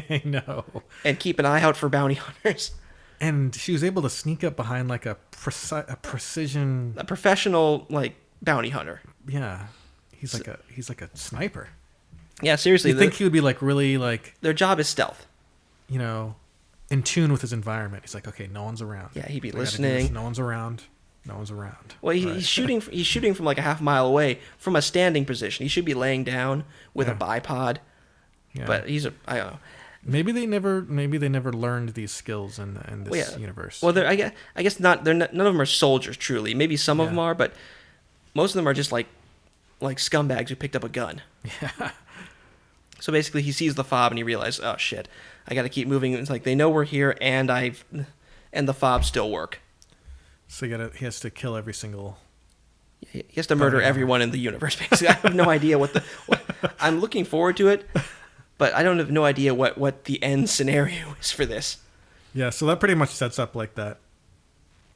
I know. and keep an eye out for bounty hunters? And she was able to sneak up behind like a precision. A professional, like, bounty hunter. Yeah. He's like a sniper. Yeah, seriously. You think he would be like really like, their job is stealth. you know, in tune with his environment. He's like, okay, no one's around. Yeah, he'd be I gotta do this. listening. No one's around. No one's around. Well, Right. he's shooting. He's shooting from like a half mile away from a standing position. He should be laying down with a Yeah. bipod. Yeah. But I don't know. maybe they never learned these skills in this Well, yeah. universe. Well, I guess not. None of them are soldiers truly. Maybe some of Yeah. them are, but most of them are just like scumbags who picked up a gun. Yeah. So basically, he sees the fob and he realizes, oh shit, I got to keep moving. It's like they know we're here, and the fobs still work. So he has to kill every single. He has to murder everyone in the universe. Basically, I have no idea what I'm looking forward to it, but I don't have no idea what the end scenario is for this. Yeah, so that pretty much sets up like that.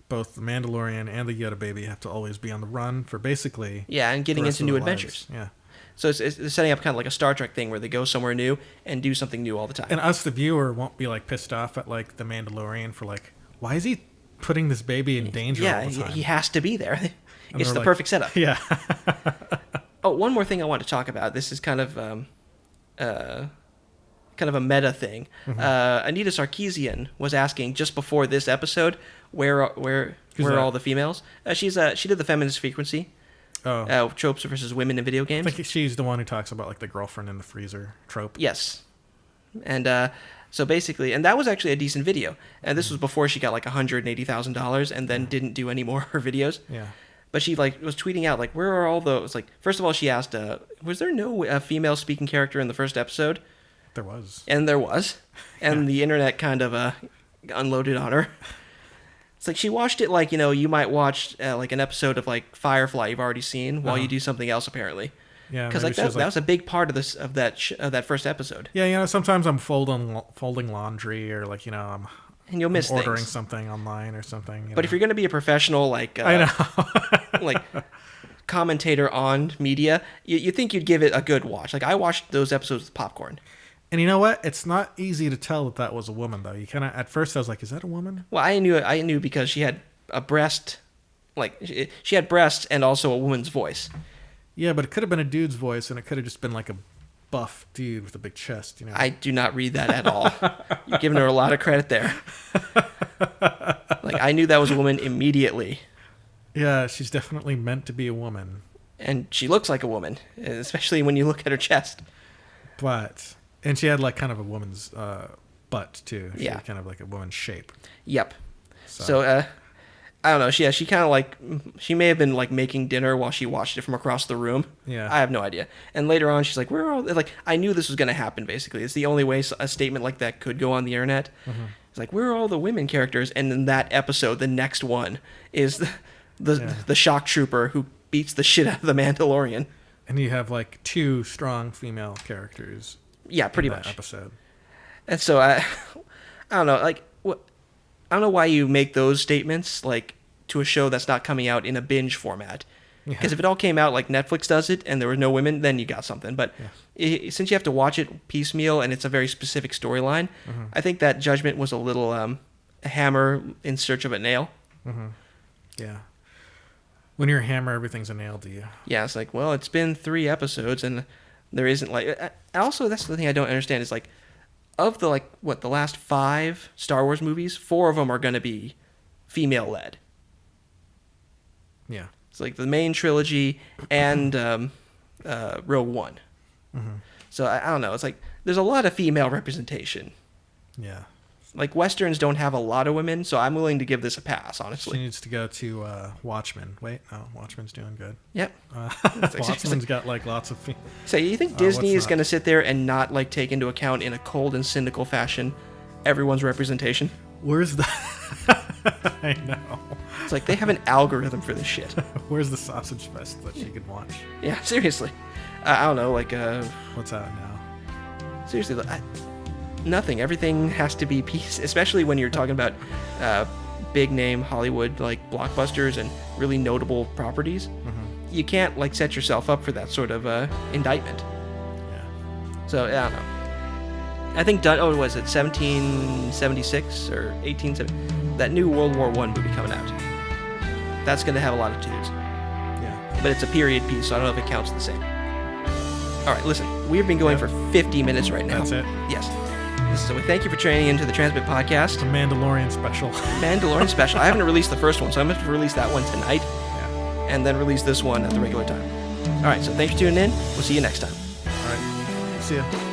Both the Mandalorian and the Yoda baby have to always be on the run for basically. Yeah, and getting the rest into of new their adventures. lives. Yeah. So it's setting up kind of like a Star Trek thing where they go somewhere new and do something new all the time. And us, the viewer, won't be like pissed off at like the Mandalorian for like, why is he putting this baby in danger all the time? he has to be there. And It's they're the like- perfect setup. Yeah. Oh, one more thing I want to talk about. This is kind of a meta thing. Mm-hmm. Anita Sarkeesian was asking just before this episode where Who's are that? all the females? She did the feminist frequency. Oh. Tropes versus women in video I games. think she's the one who talks about like the girlfriend in the freezer trope. Yes. And so basically, and that was actually a decent video. And this was before she got like $180,000 and then didn't do any more of her videos. Yeah. But she like was tweeting out like, where are all those? Like, first of all, she asked, was there no female speaking character in the first episode? There was. And there was. And the internet kind of unloaded on her. It's like she watched it like, you might watch like an episode of like Firefly you've already seen while you do something else apparently. Yeah. Because maybe like she that was a big part of this of that first episode. Yeah, sometimes I'm folding laundry or like, I'm And you'll miss ordering things. something online or something. But if you're going to be a professional like I know. like commentator on media, you think you'd give it a good watch. Like I watched those episodes with popcorn. And you know what? It's not easy to tell that was a woman though. You kind of at first I was like, is that a woman? Well, I knew because she had a breast, like she had breasts and also a woman's voice. Yeah, but it could have been a dude's voice, and it could have just been like a buff dude with a big chest. I do not read that at all. You're giving her a lot of credit there. Like I knew that was a woman immediately, Yeah, she's definitely meant to be a woman, and she looks like a woman, especially when you look at her chest. and she had like kind of a woman's butt too. She Yeah. had kind of like a woman's shape. Yep. So I don't know. She kind of like she may have been like making dinner while she watched it from across the room. Yeah. I have no idea. And later on, she's like, "Where are all?" Like I knew this was going to happen. Basically, it's the only way a statement like that could go on the internet. Mm-hmm. It's like, "Where are all the women characters?" And in that episode, the next one is the shock trooper who beats the shit out of the Mandalorian. And you have like two strong female characters. Yeah, pretty in that much. episode. And so I don't know. Like what? I don't know why you make those statements like to a show that's not coming out in a binge format. Because if it all came out like Netflix does it and there were no women, then you got something. But since you have to watch it piecemeal and it's a very specific storyline, I think that judgment was a little a hammer in search of a nail. Yeah. When you're a hammer, everything's a nail to you. Yeah, it's like, well, it's been 3 episodes and there isn't like... Also, that's the thing I don't understand is like, of the like, the last 5 Star Wars movies, 4 of them are going to be female-led. Yeah. It's like the main trilogy and Rogue One. So I don't know. It's like there's a lot of female representation. Yeah. Like Westerns don't have a lot of women, so I'm willing to give this a pass, She honestly. needs to go to Watchmen. Wait, no, Watchmen's doing good. Yep. Watchmen's got like lots of. So you think Disney what's is not? going to sit there and not like take into account in a cold and cynical fashion everyone's representation? Where's the? I know. It's like they have an algorithm for this shit. Where's the sausage fest that she could watch? Yeah, seriously. I don't know, like What's out now? seriously, nothing. Everything has to be peace, especially when you're talking about big name Hollywood like blockbusters and really notable properties. You can't like set yourself up for that sort of indictment. Yeah. So I don't know. I think was it 1776 or 1870? That new World War I movie coming out. That's going to have a lot of dudes, Yeah. but it's a period piece, so I don't know if it counts the same. All right, listen, we've been going for 50 minutes right now. That's it. Yes. So we thank you for tuning into the Transmit Podcast. It's a Mandalorian special. Mandalorian special. I haven't released the first one, so I'm going to have to release that one tonight Yeah. and then release this one at the regular time. All right, so thanks for tuning in. We'll see you next time. All right. See ya.